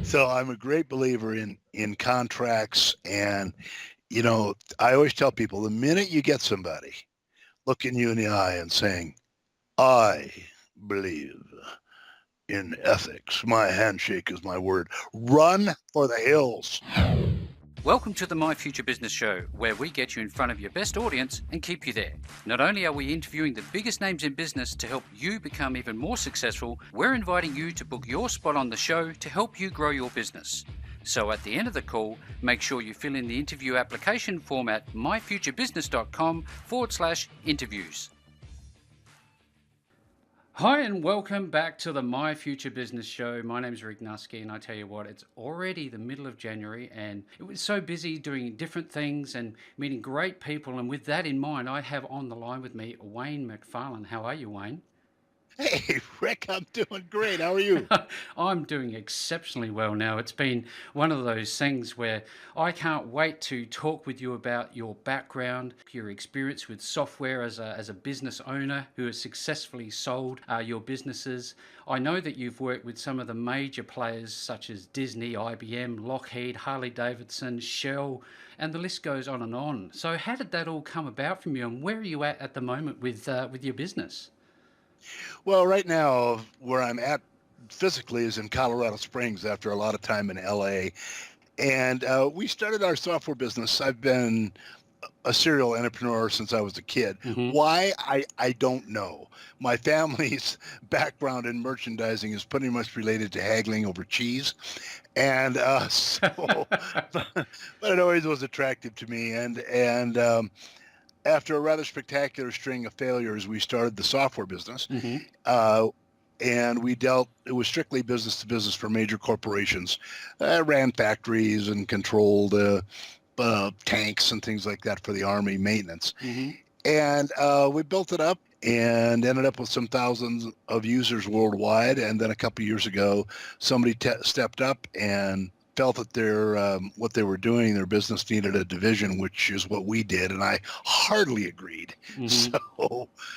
So I'm a great believer in contracts, and I always tell people the minute you get somebody looking you in the eye and saying, "I believe in ethics. My handshake is my word," run for the hills. Welcome to the My Future Business Show, where we get you in front of your best audience and keep you there. Not only are we interviewing the biggest names in business to help you become even more successful, we're inviting you to book your spot on the show to help you grow your business. So at the end of the call, make sure you fill in the interview application form at myfuturebusiness.com/interviews. Hi and welcome back to the My Future Business Show. My name is Rick Nusky, and I tell you what, it's already the middle of January and it was so busy doing different things and meeting great people. And with that in mind, I have on the line with me Wayne McFarland. How are you, Wayne? Hey, Rick, I'm doing great. How are you? I'm doing exceptionally well now. It's been one of those things where I can't wait to talk with you about your background, your experience with software as a business owner who has successfully sold your businesses. I know that you've worked with some of the major players such as Disney, IBM, Lockheed, Harley Davidson, Shell, and the list goes on and on. So how did that all come about from you, and where are you at the moment with your business? Well, right now, where I'm at physically is in Colorado Springs after a lot of time in LA. And we started our software business. I've been a serial entrepreneur since I was a kid. Mm-hmm. Why? I don't know. My family's background in merchandising is pretty much related to haggling over cheese. And but it always was attractive to me. And after a rather spectacular string of failures, we started the software business. Mm-hmm. Uh, and it was strictly business to business for major corporations. Ran factories and controlled tanks and things like that for the Army maintenance. Mm-hmm. And we built it up and ended up with some thousands of users worldwide. And then a couple of years ago, somebody stepped up and felt that what they were doing, their business needed a division, which is what we did, and I heartily agreed. Mm-hmm.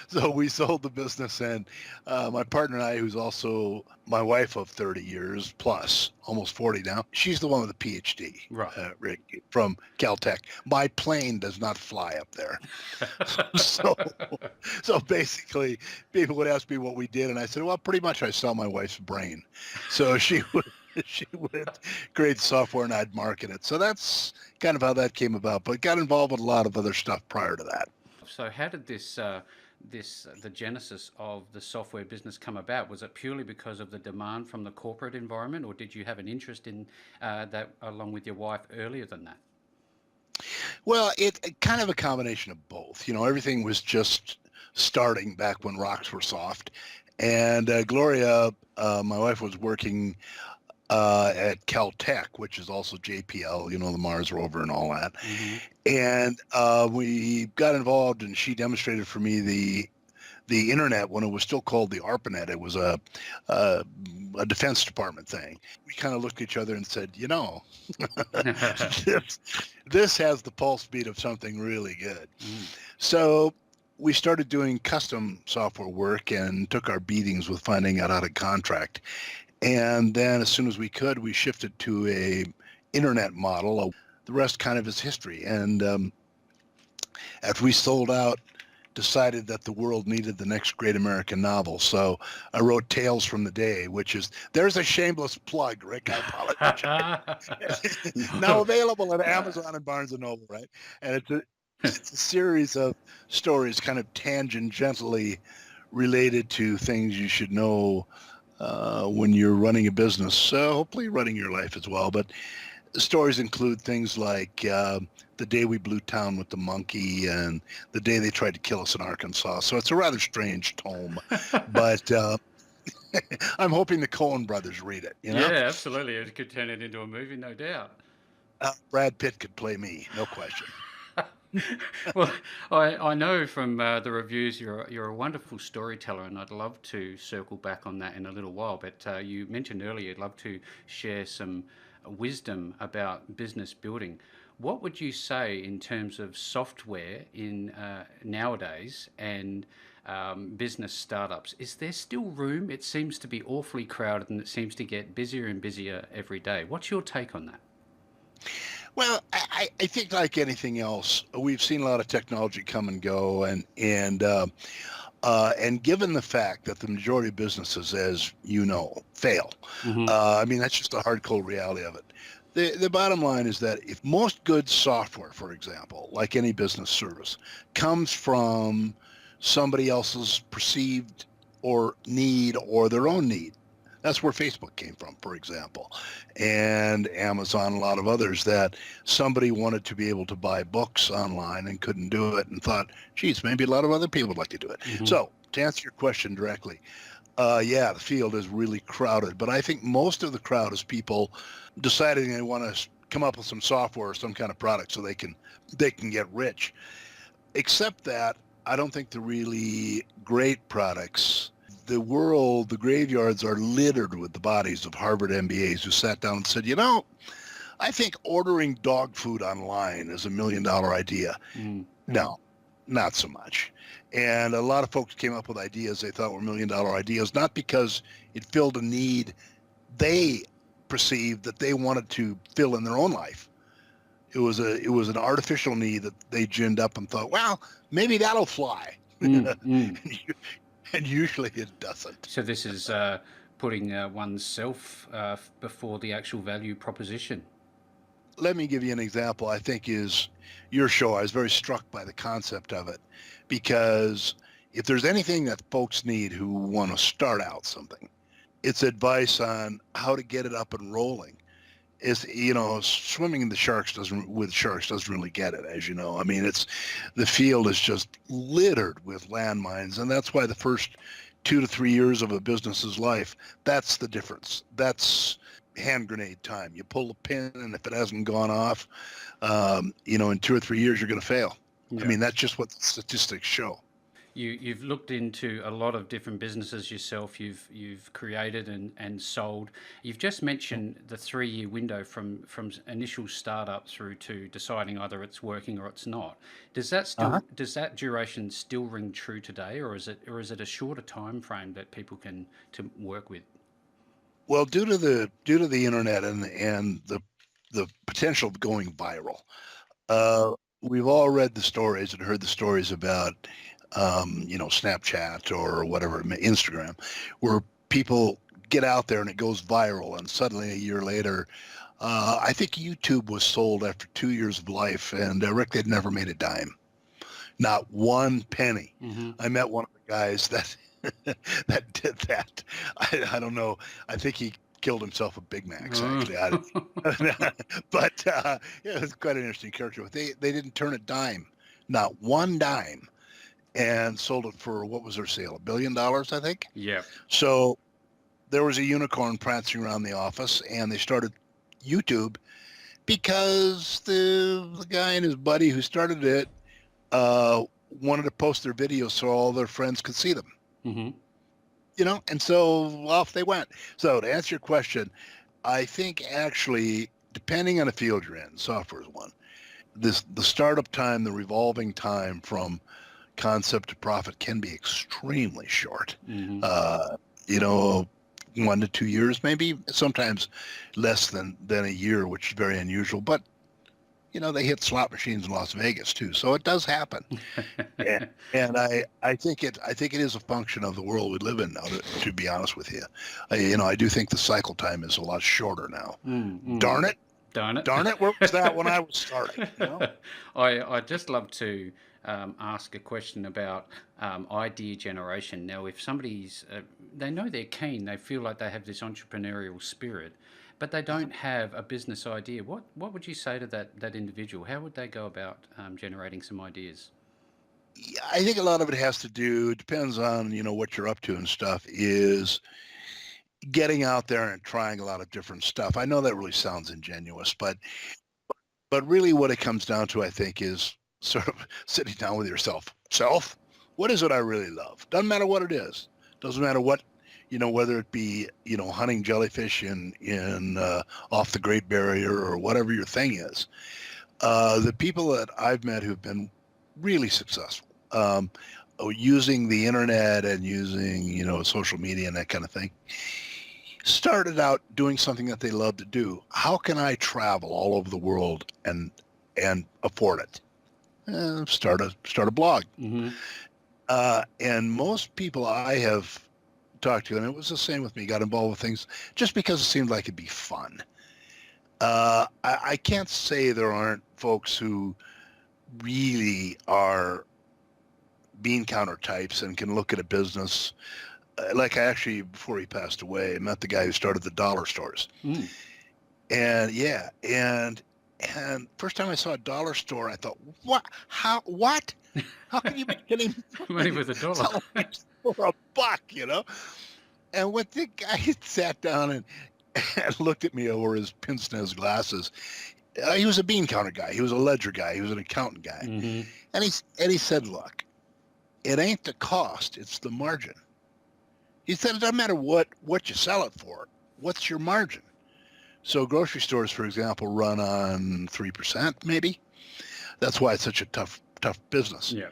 So we sold the business, and my partner and I, who's also my wife of 30 years plus, almost 40 now, she's the one with the PhD, Right. Rick, from Caltech. My plane does not fly up there. So so basically, people would ask me what we did, and I said, well, pretty much I sell my wife's brain. So she would create software and I'd market it. So that's kind of how that came about. But got involved with a lot of other stuff prior to that. So how did the genesis of the software business come about? Was it purely because of the demand from the corporate environment, or did you have an interest in that along with your wife earlier than that? Well, it kind of a combination of both. Everything was just starting back when rocks were soft. And Gloria, my wife, was working at Caltech, which is also JPL, the Mars rover and all that. Mm-hmm. And we got involved, and she demonstrated for me the internet when it was still called the ARPANET. It was a, a Defense Department thing. We kind of looked at each other and said, this, this has the pulse beat of something really good. Mm. So we started doing custom software work and took our beatings with finding out how to contract. And then as soon as we could, we shifted to a internet model. The rest kind of is history. And after we sold out, decided that the world needed the next great American novel. So I wrote Tales from the Day, which is, there's a shameless plug, Rick, I apologize. Now No. available at Amazon and Barnes and Noble, right? And it's a series of stories kind of tangentially related to things you should know when you're running a business, hopefully running your life as well. But stories include things like the day we blew town with the monkey and the day they tried to kill us in Arkansas. So it's a rather strange tome, but I'm hoping the Coen brothers read it, Yeah, absolutely. It could turn it into a movie, no doubt. Brad Pitt could play me, no question. Well, I know from the reviews you're a wonderful storyteller, and I'd love to circle back on that in a little while. But you mentioned earlier you'd love to share some wisdom about business building. What would you say in terms of software in nowadays and business startups. Is there still room? It seems to be awfully crowded and it seems to get busier and busier every day. What's your take on that? Well, I think like anything else, we've seen a lot of technology come and go, and given the fact that the majority of businesses, as you know, fail, Hmm. I mean that's just the hard cold reality of it. The bottom line is that if most good software, for example, like any business service, comes from somebody else's perceived or need or their own need, that's where Facebook came from, for example, and Amazon, a lot of others, that somebody wanted to be able to buy books online and couldn't do it and thought, geez, maybe a lot of other people would like to do it. Hmm. So to answer your question directly, yeah, the field is really crowded, but I think most of the crowd is people deciding they want to come up with some software or some kind of product so they can get rich. Except that I don't think the really great products, the graveyards are littered with the bodies of Harvard MBAs who sat down and said, I think ordering dog food online is $1 million idea. Mm. No, not so much. And a lot of folks came up with ideas they thought were $1 million ideas, not because it filled a need they perceived that they wanted to fill in their own life. It was an artificial need that they ginned up and thought, well, maybe that'll fly. Mm. Mm. And usually it doesn't. So this is putting oneself before the actual value proposition. Let me give you an example. I think is your show. I was very struck by the concept of it because if there's anything that folks need who want to start out something, it's advice on how to get it up and rolling. Swimming in the sharks doesn't really get it, as you know. I mean, the field is just littered with landmines, and that's why the first 2 to 3 years of a business's life, that's the difference. That's hand grenade time. You pull the pin, and if it hasn't gone off, in 2 or 3 years, you're going to fail. I Yeah. mean, that's just what the statistics show. You've looked into a lot of different businesses yourself. You've created and sold. You've just mentioned the 3 year window from initial startup through to deciding either it's working or it's not. Uh-huh. Does that duration still ring true today, or is it a shorter time frame that people can to work with? Well, due to the internet and the potential of going viral, uh, we've all read the stories and heard the stories about Snapchat or whatever, Instagram, where people get out there and it goes viral, and suddenly a year later, I think YouTube was sold after 2 years of life, and Rick had never made a dime, not one penny. Hmm. I met one of the guys that that did that. I don't know. I think he killed himself with Big Macs, actually. But yeah, it was quite an interesting character. But they didn't turn a dime, not one dime, and sold it for, what was their sale? $1 billion, I think. Yeah. So there was a unicorn prancing around the office, and they started YouTube because the guy and his buddy who started it uh, wanted to post their videos so all their friends could see them. Hmm. And so off they went. So to answer your question, I think actually, depending on the field you're in, software is one. The startup time, the revolving time from concept to profit can be extremely short. Hmm. Uh, you know, 1 to 2 years, maybe sometimes less than a year, which is very unusual. But they hit slot machines in Las Vegas too, so it does happen. And I think it is a function of the world we live in now. To be honest with you, I do think the cycle time is a lot shorter now. Mm. Darn it, Darn it. darn it, where was that when I was starting? I'd just love to ask a question about idea generation. Now, if they know they're keen, they feel like they have this entrepreneurial spirit, but they don't have a business idea, what would you say to that individual? How would they go about generating some ideas? Yeah, I think a lot of it has to do, depends on what you're up to and stuff, is getting out there and trying a lot of different stuff. I know that really sounds ingenuous, but really what it comes down to, I think, is sort of sitting down with yourself. Self, what is it I really love? Doesn't matter what it is. Doesn't matter what, whether it be, hunting jellyfish in off the Great Barrier or whatever your thing is. The people that I've met who've been really successful, using the internet and using, social media and that kind of thing, started out doing something that they love to do. How can I travel all over the world and afford it? Start a blog. Mm-hmm. And most people I have talked to, and it was the same with me, got involved with things just because it seemed like it'd be fun. I can't say there aren't folks who really are bean counter types and can look at a business. Like I actually, before he passed away, I met the guy who started the dollar stores. Mm. And yeah, and first time I saw a dollar store, I thought, what? What? How can you make any Money money with a dollar. selling it for $1? And when the guy sat down and looked at me over his pince-nez glasses, he was a bean counter guy. He was a ledger guy. He was an accountant guy. Mm-hmm. And he said, look, it ain't the cost, it's the margin. He said, it doesn't matter what you sell it for. What's your margin? So grocery stores, for example, run on 3%, maybe. That's why it's such a tough business. Yeah.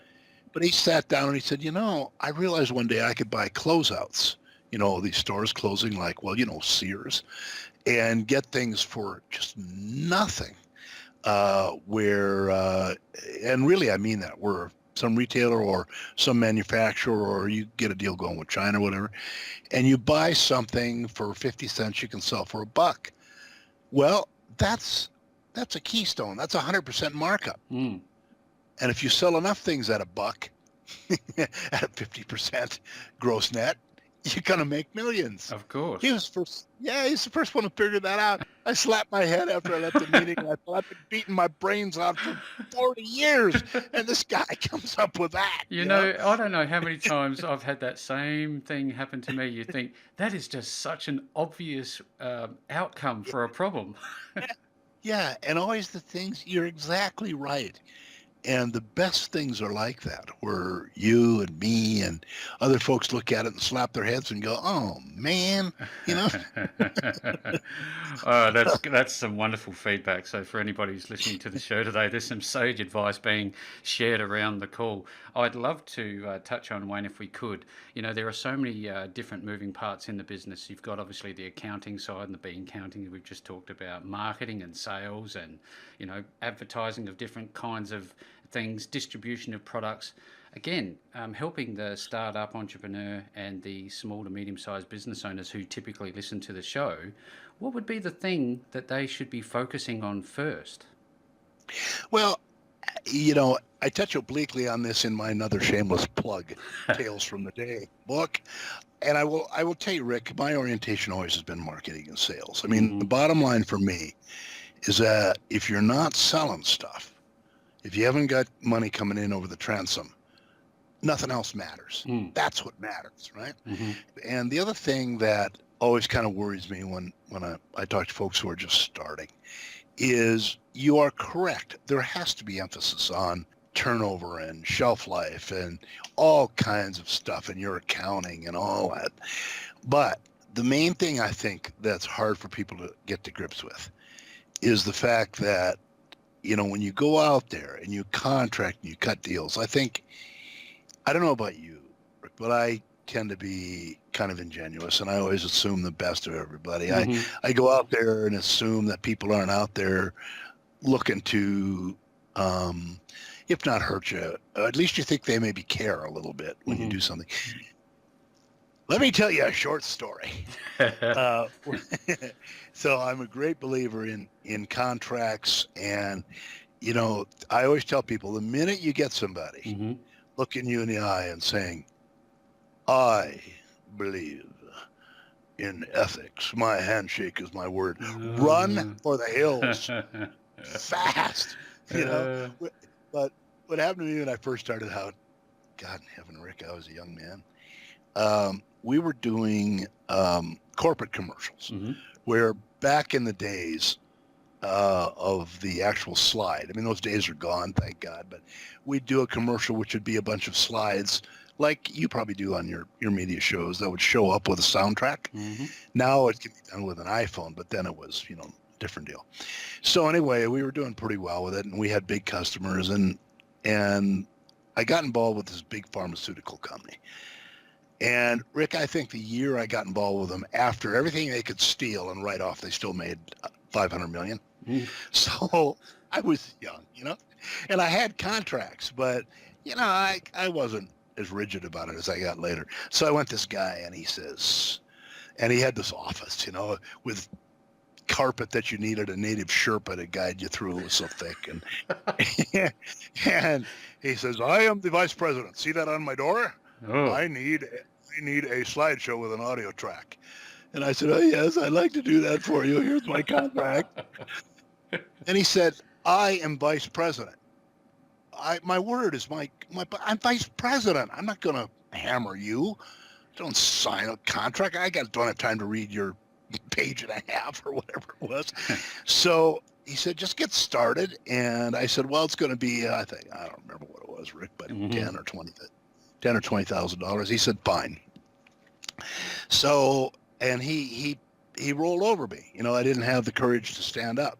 But he sat down and he said, I realized one day I could buy closeouts, these stores closing like, Sears, and get things for just nothing. And really, I mean that, where some retailer or some manufacturer, or you get a deal going with China or whatever, and you buy something for 50 cents you can sell for $1. Well, that's a keystone. That's 100% markup. Mm. And if you sell enough things at $1 at a 50% gross net, you're gonna make millions. Of course. He's the first one to figure that out. I slapped my head after I left the meeting. I thought I've been beating my brains out for 40 years, and this guy comes up with that. You know, I don't know how many times I've had that same thing happen to me. You think that is just such an obvious outcome for a problem. Yeah, and always the things, you're exactly right. And the best things are like that, where you and me and other folks look at it and slap their heads and go, oh, man, That's some wonderful feedback. So for anybody who's listening to the show today, there's some sage advice being shared around the call. I'd love to touch on, Wayne, if we could. There are so many different moving parts in the business. You've got obviously the accounting side and the bean counting we've just talked about, marketing and sales, and advertising of different kinds of things, distribution of products. Again, helping the startup entrepreneur and the small to medium-sized business owners who typically listen to the show. What would be the thing that they should be focusing on first? Well, I touch obliquely on this in my Another Shameless Plug, Tales from the Day book. And I will tell you, Rick, my orientation always has been marketing and sales. I mean, The bottom line for me is that if you're not selling stuff, if you haven't got money coming in over the transom, nothing else matters. That's what matters, right? Mm-hmm. And the other thing that always kind of worries me when I talk to folks who are just starting is, you are correct. There has to be emphasis on turnover and shelf life and all kinds of stuff in your accounting and all that. But the main thing I think that's hard for people to get to grips with is the fact that, when you go out there and you contract and you cut deals, I don't know about you, Rick, but I tend to be kind of ingenuous, and I always assume the best of everybody. Mm-hmm. I go out there and assume that people aren't out there looking to, if not hurt you, at least you think they maybe care a little bit when you do something. Let me tell you a short story. So I'm a great believer in contracts, and I always tell people, the minute you get somebody looking you in the eye and saying, I believe in ethics, my handshake is my word, run for the hills fast. But what happened to me when I first started out, God in heaven, Rick, I was a young man. We were doing corporate commercials, where back in the days of the actual slide, I mean, those days are gone, thank God, but we'd do a commercial which would be a bunch of slides like you probably do on your media shows that would show up with a soundtrack. Now it can be done with an iPhone, but then it was, different deal. So anyway, we were doing pretty well with it, and we had big customers, and I got involved with this big pharmaceutical company. And Rick, I think the year I got involved with them, after everything they could steal and write off, they still made 500 million. Mm. So I was young, and I had contracts, but I wasn't as rigid about it as I got later. So I went to this guy, and he had this office, with carpet that you needed a native Sherpa to guide you through. It was so thick, and and he says, "I am the vice president. See that on my door? Oh. I need a slideshow with an audio track." And I said, "Oh yes, I'd like to do that for you. Here's my contract." And he said, "I am vice president. My word is I'm vice president. I'm not going to hammer you. Don't sign a contract. Don't have time to read your page and a half or whatever it was." So he said, "Just get started." And I said, "Well, it's going to be, I don't remember what it was, Rick, but Mhm. $10 or $20,000. He said, "Fine." So, and he rolled over me. I didn't have the courage to stand up.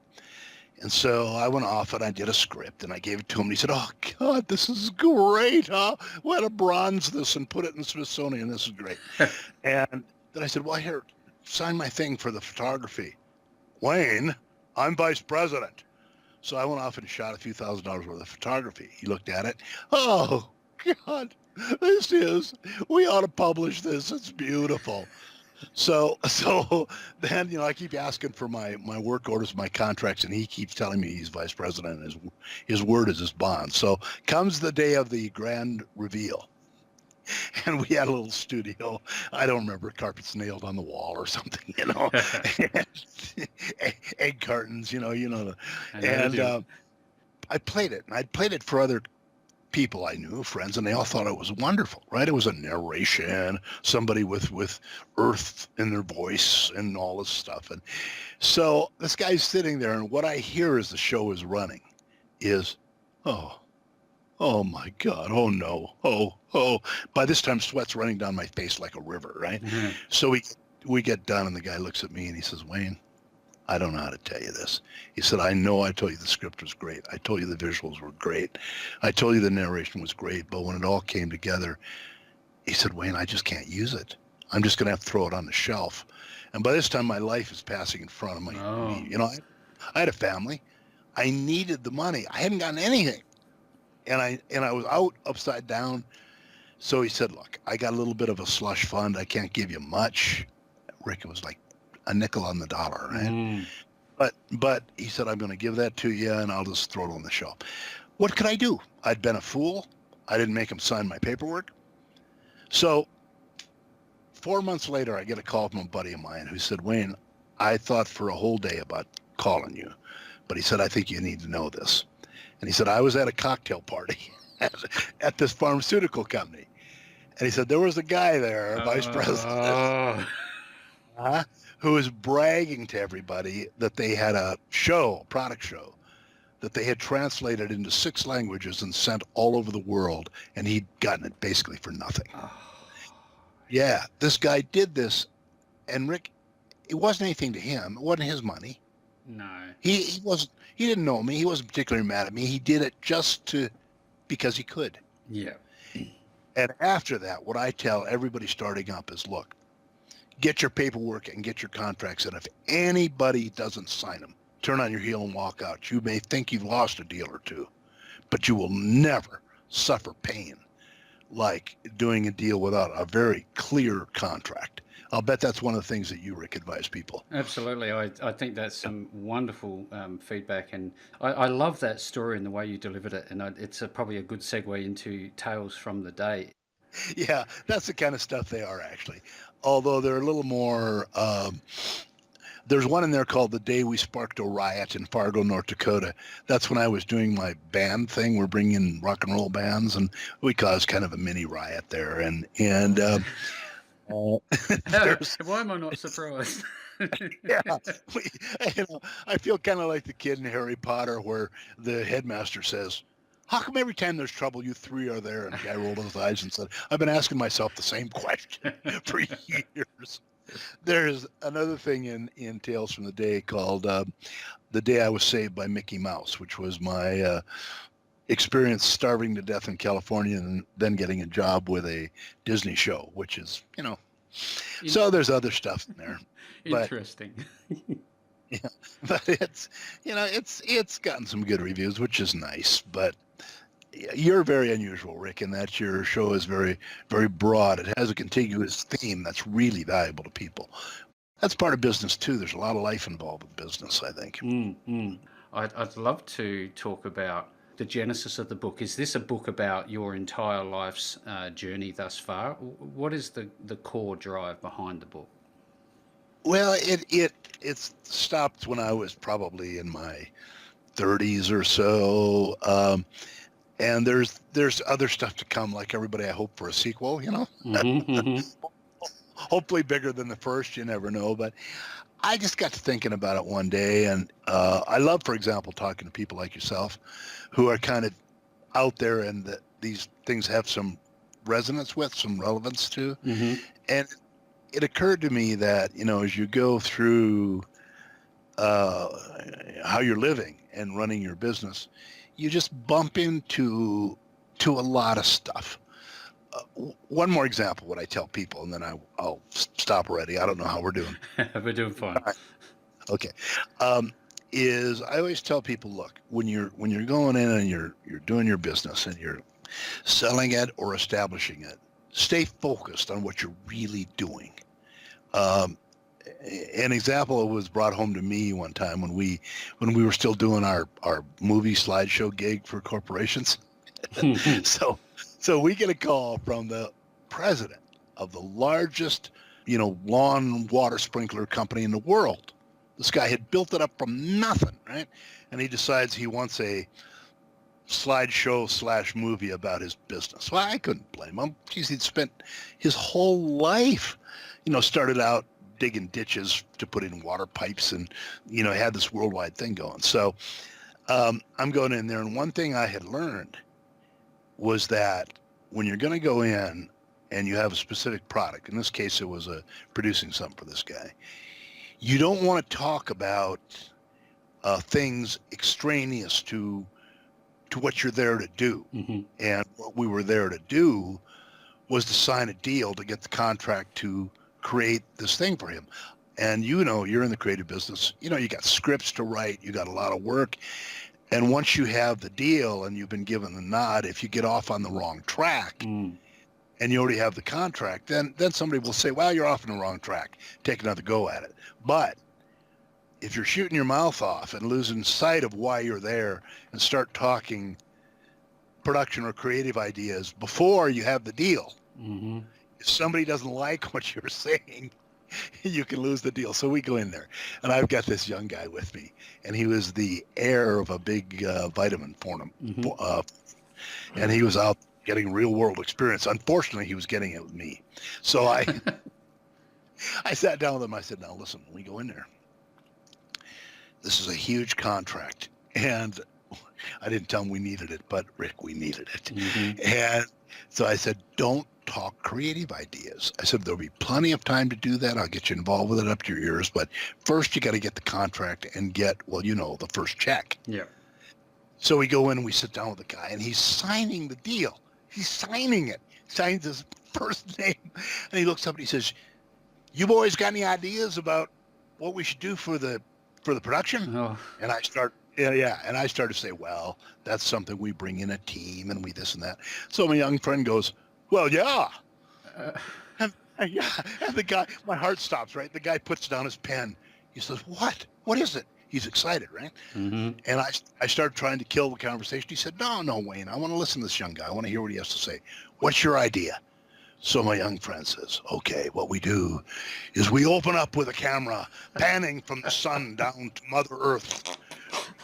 And so I went off and I did a script and I gave it to him. And he said, "Oh God, this is great, huh? We'll have to bronze this and put it in the Smithsonian. This is great." And then I said, "Well, here, sign my thing for the photography." "Wayne, I'm vice president." So I went off and shot a few $1,000s worth of photography. He looked at it. "Oh God, we ought to publish this. It's beautiful." So then, I keep asking for my work orders, my contracts, and he keeps telling me he's vice president and his word is his bond. So comes the day of the grand reveal. And we had a little studio. I don't remember, carpets nailed on the wall or something, egg cartons, and I played it, and I'd played it for other people I knew, friends, and they all thought it was wonderful, right? It was a narration, somebody with earth in their voice and all this stuff. And so this guy's sitting there, and what I hear as the show is running is, oh my God, oh no, oh. By this time, sweat's running down my face like a river, right? Mhm. So we get done, and the guy looks at me, and he says, "Wayne, I don't know how to tell you this." He said, "I know I told you the script was great. I told you the visuals were great. I told you the narration was great. But when it all came together," he said, "Wayne, I just can't use it. I'm just going to have to throw it on the shelf." And by this time, my life is passing in front of me. Oh. I had a family. I needed the money. I hadn't gotten anything. And I was out upside down. So he said, "Look, I got a little bit of a slush fund. I can't give you much." Rick, it was like a nickel on the dollar, right? Mm. But he said, "I'm going to give that to you, and I'll just throw it on the shelf." What could I do? I'd been a fool. I didn't make him sign my paperwork. So 4 months later, I get a call from a buddy of mine who said, "Wayne, I thought for a whole day about calling you, but," he said, "I think you need to know this." And he said, "I was at a cocktail party at this pharmaceutical company." And he said, "There was a guy there, a vice president, Oh. who was bragging to everybody that they had a product show, that they had translated into 6 languages and sent all over the world, and he'd gotten it basically for nothing." Oh. Yeah, this guy did this, and Rick, it wasn't anything to him. It wasn't his money. No. He didn't know me. He wasn't particularly mad at me. He did it because he could. Yeah. And after that, what I tell everybody starting up is, look, get your paperwork and get your contracts. And if anybody doesn't sign them, turn on your heel and walk out. You may think you've lost a deal or two, but you will never suffer pain like doing a deal without a very clear contract. I'll bet that's one of the things that you, Rick, advise people. Absolutely. I think that's some wonderful feedback. And I love that story and the way you delivered it. And it's probably a good segue into Tales from the Day. Yeah, that's the kind of stuff they are, actually. Although they're a little more, there's one in there called The Day We Sparked a Riot in Fargo, North Dakota. That's when I was doing my band thing. We're bringing in rock and roll bands, and we caused kind of a mini riot there. And Why am I not surprised? yeah, I feel kind of like the kid in Harry Potter where the headmaster says, "How come every time there's trouble, you 3 are there?" And the guy rolled his eyes and said, "I've been asking myself the same question for years." There's another thing in Tales from the Day called The Day I Was Saved by Mickey Mouse, which was my experience starving to death in California and then getting a job with a Disney show, which is, In- so there's other stuff in there, but Interesting. yeah, but it's gotten some good reviews, which is nice. But you're very unusual, Rick, in that your show is very, very broad. It has a contiguous theme that's really valuable to people. That's part of business too. There's a lot of life involved with business, I think. I'd love to talk about the genesis of the book. Is this a book about your entire life's journey thus far? What is the core drive behind the book? Well, it stopped when I was probably in my 30s or so. And there's other stuff to come. Like everybody, I hope for a sequel. Hopefully bigger than the first. You never know. But I just got to thinking about it one day, and I love, for example, talking to people like yourself, who are kind of out there, and that these things have some resonance with, some relevance to. hmm And it occurred to me that as you go through uh, how you're living and running your business, you just bump into a lot of stuff. One more example, what I tell people, and then I'll stop already. I don't know how we're doing. We're doing fine. Okay, um, is I always tell people, look, when you're going in and you're doing your business and you're selling it or establishing it, stay focused on what you're really doing. Um, an example was brought home to me one time when we were still doing our movie slideshow gig for corporations. So so we get a call from the president of the largest, lawn water sprinkler company in the world. This guy had built it up from nothing, right? And he decides he wants a slideshow slash movie about his business. Well, I couldn't blame him. Geez, he'd spent his whole life, started out digging ditches to put in water pipes and, had this worldwide thing going. So I'm going in there, and one thing I had learned was that when you're going to go in and you have a specific product, in this case it was producing something for this guy, you don't want to talk about things extraneous to what you're there to do. hmm And what we were there to do was to sign a deal to get the contract to create this thing for him. And you're in the creative business, you got scripts to write, you got a lot of work. And once you have the deal and you've been given the nod, if you get off on the wrong track Mm. and you already have the contract, then somebody will say, well, you're off on the wrong track. Take another go at it. But if you're shooting your mouth off and losing sight of why you're there and start talking production or creative ideas before you have the deal, hmm if somebody doesn't like what you're saying, you can lose the deal. So we go in there, and I've got this young guy with me, and he was the heir of a big vitamin farm, hmm and he was out getting real world experience. Unfortunately, he was getting it with me. So I sat down with him. I said, now listen, when we go in there, this is a huge contract. And I didn't tell him we needed it, but Rick, we needed it. hmm And so I said, don't talk creative ideas. I said, there'll be plenty of time to do that. I'll get you involved with it up to your ears. But first, you got to get the contract and get, the first check. Yeah. So we go in and we sit down with the guy, and he's signing the deal. He's signing it. Signs his first name. And he looks up and he says, you boys got any ideas about what we should do for the production? Oh. And I start, yeah. And I started to say, well, that's something we bring in a team and we this and that. So my young friend goes, well, yeah. Uh, And yeah. And the guy, my heart stops, right? The guy puts down his pen. He says, what? What is it? He's excited, right? hmm And I started trying to kill the conversation. He said, no, Wayne, I want to listen to this young guy. I want to hear what he has to say. What's your idea? So my young friend says, okay, what we do is we open up with a camera, panning from the sun down to Mother Earth,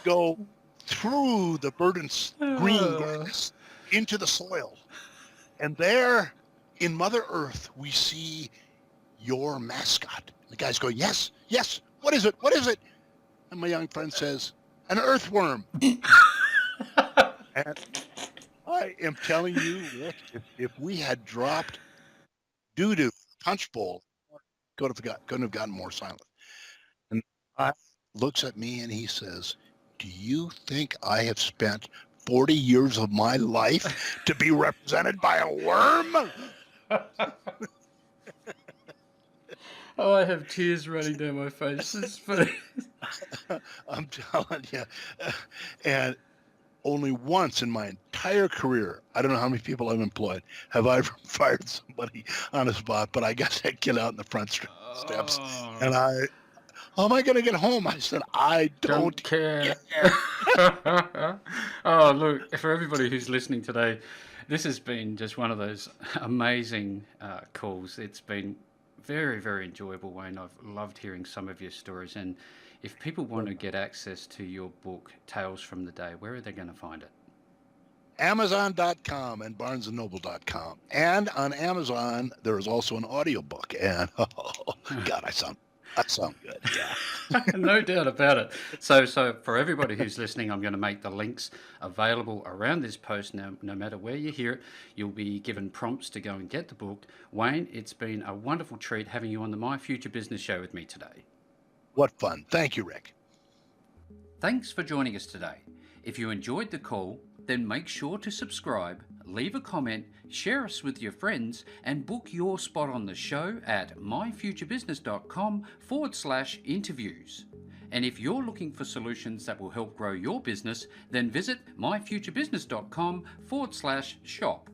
go through the verdant green grass into the soil. And there in Mother Earth, we see your mascot. The guy's going, yes, what is it? What is it? And my young friend says, an earthworm. And I am telling you, Rick, if we had dropped doo-doo punch bowl, couldn't have gotten more silent. And I looks at me and he says, do you think I have spent 40 years of my life to be represented by a worm? Oh, I have tears running down my face. This is funny. I'm telling you. And only once in my entire career, I don't know how many people I've employed, have I ever fired somebody on the spot, but I got that kid out in the front steps. And how am I going to get home? I said, I don't care. care. Oh, look, for everybody who's listening today, this has been just one of those amazing calls. It's been very, very enjoyable, Wayne. I've loved hearing some of your stories. And if people want to get access to your book, Tales from the Day, where are they going to find it? Amazon.com and BarnesandNoble.com. And on Amazon, there is also an audiobook. And, oh, God, that sounds good. Yeah. No doubt about it. So for everybody who's listening, I'm going to make the links available around this post. Now, no matter where you hear it, you'll be given prompts to go and get the book. Wayne, it's been a wonderful treat having you on the My Future Business show with me today. What fun. Thank you, Rick. Thanks for joining us today. If you enjoyed the call, then make sure to subscribe, leave a comment, share us with your friends, and book your spot on the show at myfuturebusiness.com/interviews. And if you're looking for solutions that will help grow your business, then visit myfuturebusiness.com/shop.